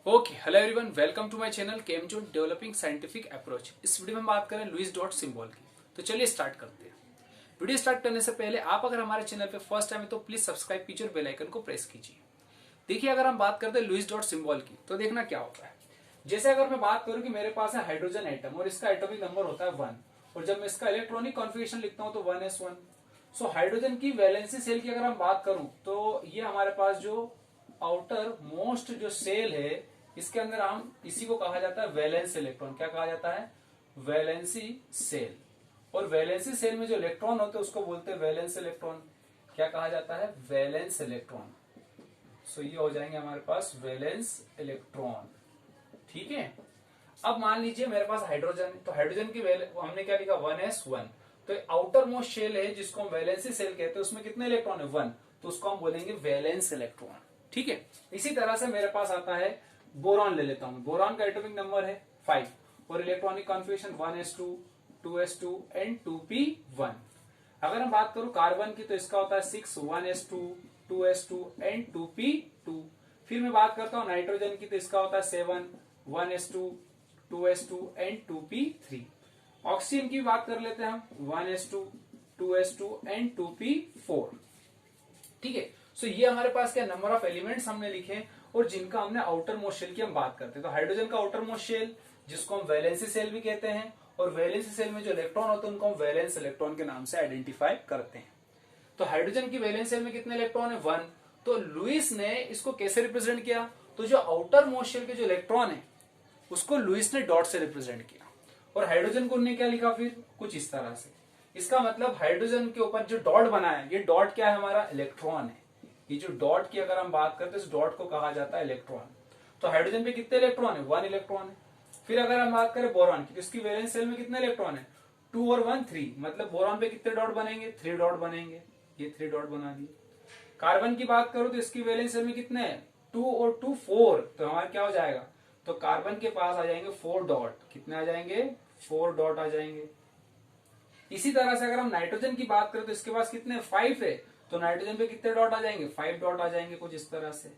Okay, hello everyone, welcome to my channel Chemzone developing scientific approach. इस वीडियो में हम बात करें लुईस डॉट सिंबल की। तो चलिए स्टार्ट करते हैं। वीडियो स्टार्ट करने से पहले आप अगर हमारे चैनल पे फर्स्ट टाइम है तो प्लीज सब्सक्राइब कीजिए और बेल आइकन को प्रेस कीजिए। देखिए, अगर हम बात करते हैं लुईस डॉट सिंबल की तो देखना क्या होता है। जैसे अगर मैं बात करूं कि मेरे पास है हाइड्रोजन एटम और इसका एटॉमिक नंबर होता है 1 और जब मैं इसका इलेक्ट्रॉनिक कॉन्फ़िगरेशन लिखता हूं तो 1s1। सो हाइड्रोजन की वैलेंसी सेल की अगर हम बात करूं तो ये हमारे पास जो आउटर मोस्ट जो सेल है इसके अंदर हम इसी को कहा जाता है वैलेंस इलेक्ट्रॉन। क्या कहा जाता है? Valency shell. और वैलेंसी सेल में जो इलेक्ट्रॉन होते हैं उसको बोलते हैं वैलेंस इलेक्ट्रॉन। क्या कहा जाता है? Valence electron. सो ये हो जाएंगे हमारे पास वैलेंस इलेक्ट्रॉन। ठीक है। अब मान लीजिए मेरे पास हाइड्रोजन है तो हाइड्रोजन की हमने क्या लिखा? 1s1। तो आउटर मोस्ट शेल है जिसको हम वैलेंसी सेल कहते हैं, उसमें कितने इलेक्ट्रॉन है? 1। तो उसको हम बोलेंगे वैलेंस इलेक्ट्रॉन। ठीक है। इसी तरह से मेरे पास आता है बोरॉन। ले लेता हूं। बोरॉन का एटॉमिक नंबर है 5 और electronic configuration 1s2 2s2 and 2p1। अगर हम बात करूं कार्बन की तो इसका होता है 6 1s2 2s2 एंड 2p2। फिर मैं बात करता हूं नाइट्रोजन की तो इसका होता है 7 1s2 2s2 and 2p3। Oxygen की बात कर लेते हैं हम 1s2 2s2 एंड 2p4। ठीक है। सो ये हमारे पास क्या नंबर ऑफ एलिमेंट्स हमने लिखे और जिनका हमने आउटर मोस्ट शेल की हम बात करते हैं। तो हाइड्रोजन का आउटर मोस्ट शेल जिसको हम वैलेंसी सेल भी कहते हैं और वैलेंसी सेल में जो इलेक्ट्रॉन होते हैं उनको हम वैलेंस इलेक्ट्रॉन के नाम से आइडेंटिफाई करते हैं। तो हाइड्रोजन की वैलेंस सेल में कितने इलेक्ट्रॉन है? 1। तो लुईस ने इसको कैसे रिप्रेजेंट किया? तो जो आउटर मोस्ट शेल के जो इलेक्ट्रॉन है उसको लुईस ने डॉट से रिप्रेजेंट किया और हाइड्रोजन को उन्होंने क्या लिखा? फिर कुछ इस तरह से। इसका मतलब हाइड्रोजन के ऊपर जो डॉट बना है ये डॉट क्या है? हमारा इलेक्ट्रॉन है। ये जो डॉट की अगर हम बात करते हैं इस डॉट को कहा जाता है इलेक्ट्रॉन। तो हाइड्रोजन पे कितने इलेक्ट्रॉन है? 1 इलेक्ट्रॉन है। फिर अगर हम बात करें बोरॉन की तो इसकी वैलेंस सेल में कितने इलेक्ट्रॉन है? 2 और 1 3। मतलब बोरॉन पे कितने डॉट बनेंगे? 3 डॉट बनेंगे। ये 3 डॉट बना दिए। कार्बन की बात करूं तो इसकी वैलेंस सेल में कितने हैं? 2 और 2 4। तो हमारा क्या हो जाएगा? तो कार्बन के पास आ जाएंगे 4 डॉट। कितने आ जाएंगे? 4 डॉट आ जाएंगे। इसी तरह से अगर हम नाइट्रोजन की बात करें तो इसके पास कितने? 5 है। तो नाइट्रोजन पे कितने डॉट आ जाएंगे? 5 डॉट आ जाएंगे कुछ इस तरह से।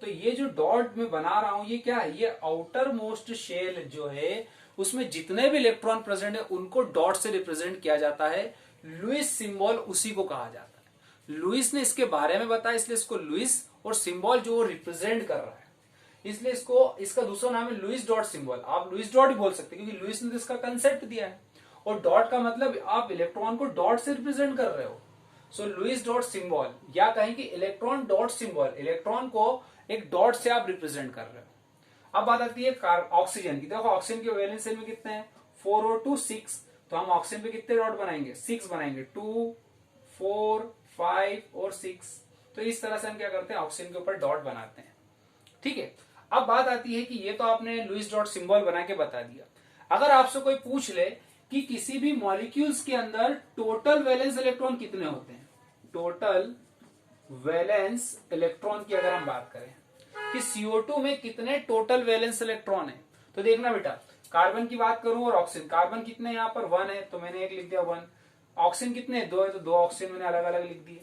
तो ये जो डॉट में बना रहा हूं ये क्या है? ये आउटर मोस्ट शेल जो है उसमें जितने भी इलेक्ट्रॉन प्रेजेंट है उनको डॉट से रिप्रेजेंट किया जाता है। लुईस सिंबल उसी को कहा जाता है। लुईस ने इसके बारे में बताया इसलिए इसको लुईस और सिंबल जो रिप्रेजेंट कर रहा है इसलिए इसको इसका दूसरा नाम है लुईस डॉट सिंबल। आप लुईस डॉट भी बोल सकते हैं क्योंकि लुईस ने तो इसका कंसेप्ट दिया है और डॉट का मतलब आप इलेक्ट्रॉन को डॉट से रिप्रेजेंट कर रहे हो। सो लुईस डॉट सिंबल या कहें कि इलेक्ट्रॉन डॉट सिंबल, इलेक्ट्रॉन को एक डॉट से आप रिप्रेजेंट कर रहे हो। अब बात आती है ऑक्सीजन की। देखो ऑक्सीजन के वैलेंस सेल में कितने हैं? 4 और 2 6। तो हम ऑक्सीजन पे कितने डॉट बनाएंगे? 6 बनाएंगे। 2 4 5 और 6। तो इस तरह से हम क्या करते हैं? ऑक्सीजन के ऊपर डॉट बनाते हैं। ठीक है। अब बात आती है कि ये तो आपने लुईस डॉट सिंबल बना के बता दिया। अगर आपसे कोई पूछ ले कि किसी भी मॉलिक्यूल्स के अंदर टोटल वैलेंस इलेक्ट्रॉन कितने होते हैं, टोटल वैलेंस इलेक्ट्रॉन की अगर हम बात करें कि CO2 में कितने टोटल वैलेंस इलेक्ट्रॉन है, तो देखना बेटा, कार्बन की बात करूं और ऑक्सीजन, कार्बन कितने यहां पर 1 है तो मैंने 1 लिख दिया 1। ऑक्सीजन कितने? 2 है तो 2 ऑक्सीजन मैंने अलग अलग लिख दिए।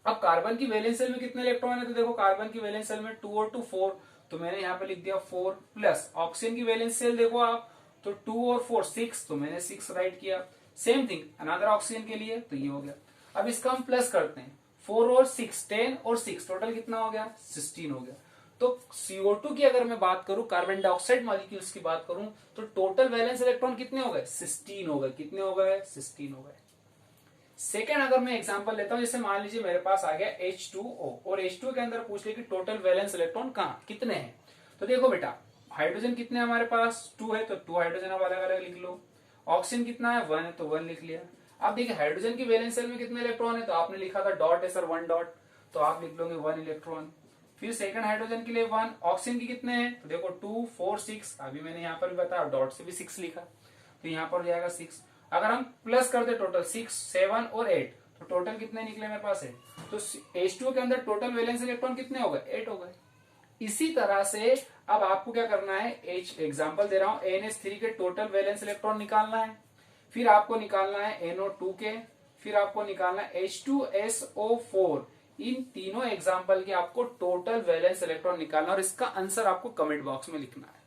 अब कार्बन की वैलेंस सेल में कितने इलेक्ट्रॉन है तो देखो कार्बन की वैलेंस सेल में 2 और 2 4। तो मैंने यहाँ पे लिख दिया 4 प्लस ऑक्सीजन की वैलेंस सेल देखो आप तो 2 और 4 6। तो मैंने 6 राइट किया। सेम थिंग अनदर ऑक्सीजन के लिए तो ये हो गया। अब इसका हम प्लस करते हैं 4 और 6 10 और 6 टोटल कितना हो गया? 16 हो गया। तो CO2 की अगर मैं बात करूं, कार्बन डाइऑक्साइड मॉलिक्यूल्स की बात करूं तो टोटल वैलेंस इलेक्ट्रॉन कितने हो गए? 16 हो गए। कितने हो गए? 16 हो गए। सेकेंड अगर मैं एग्जांपल लेता हूं, जैसे मान लीजिए मेरे पास आ गया H2O और H2O के अंदर पूछ ले कि टोटल वैलेंस इलेक्ट्रॉन कहां कितने हैं। तो देखो बेटा, हाइड्रोजन कितने हमारे पास? 2 है तो 2 हाइड्रोजन अब अलग अलग लिख लो। ऑक्सीजन कितना है? 1 है तो 1 लिख लिया। अब देखिए हाइड्रोजन की वैलेंस सेल में कितने इलेक्ट्रॉन है तो आपने लिखा था डॉट है सर 1 डॉट, तो आप लिख लोगे 1 इलेक्ट्रॉन। फिर सेकंड हाइड्रोजन के लिए 1। ऑक्सीजन की कितने हैं तो देखो 2 4 6। अभी मैंने यहाँ पर भी बताया डॉट से भी 6 लिखा तो यहाँ पर हो जाएगा 6। अगर हम प्लस करते टोटल 6 7 और 8 तो टोटल कितने निकले मेरे पास है? तो H2O के अंदर टोटल वैलेंस इलेक्ट्रॉन कितने हो गए? 8 हो गए। इसी तरह से अब आपको क्या करना है, एग्जांपल दे रहा हूं, NH3 के टोटल वैलेंस इलेक्ट्रॉन निकालना है। फिर आपको निकालना है NO2 के, फिर आपको निकालना है H2SO4 इन तीनों एग्जाम्पल के आपको टोटल वैलेंस इलेक्ट्रॉन निकालना और इसका आंसर आपको कमेंट बॉक्स में लिखना है।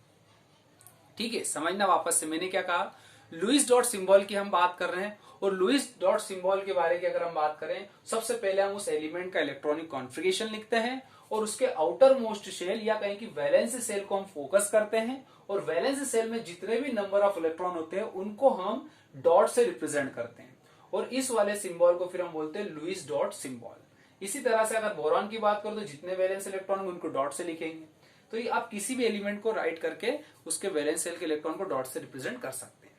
ठीक है, समझना वापस से मैंने क्या कहा, लुईस डॉट सिंबल की हम बात कर रहे हैं और लुईस डॉट सिंबल के बारे की अगर हम बात करें, सबसे पहले हम उस एलिमेंट का इलेक्ट्रॉनिक कॉन्फ़िगरेशन लिखते हैं और उसके आउटर मोस्ट शेल या कहीं की वैलेंस सेल को हम फोकस करते हैं और वैलेंस सेल में जितने भी नंबर ऑफ इलेक्ट्रॉन होते हैं उनको हम डॉट से रिप्रेजेंट करते हैं और इस वाले सिंबल को फिर हम बोलते हैं लुईस डॉट सिंबल। इसी तरह से अगर बोरॉन की बात करो तो जितने वैलेंस इलेक्ट्रॉन उनको डॉट से लिखेंगे। तो ये आप किसी भी एलिमेंट को राइट करके उसके वैलेंस सेल के इलेक्ट्रॉन को डॉट से रिप्रेजेंट कर सकते हैं।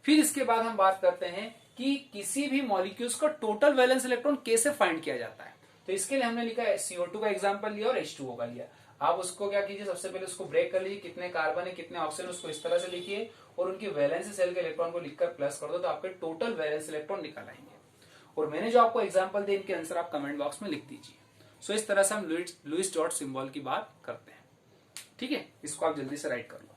फिर इसके बाद हम बात करते हैं कि किसी भी मॉलिक्यूल्स का टोटल वैलेंस इलेक्ट्रॉन कैसे फाइंड किया जाता है। तो इसके लिए हमने लिखा है CO2 का एग्जांपल लिया और H2O का लिया। आप उसको क्या कीजिए, सबसे पहले उसको ब्रेक कर लीजिए, कितने कार्बन है कितने ऑक्सीजन, उसको इस तरह से लिखिए और उनकी वैलेंस सेल के इलेक्ट्रॉन को लिखकर प्लस कर दो तो आपके टोटल वैलेंस इलेक्ट्रॉन निकल आएंगे। और मैंने जो आपको एग्जाम्पल दिए इनके आंसर आप कमेंट बॉक्स में लिख दीजिए। सो इस तरह से हम लुईस डॉट सिंबल की बात करते हैं। ठीक है, इसको आप जल्दी से राइट कर लो।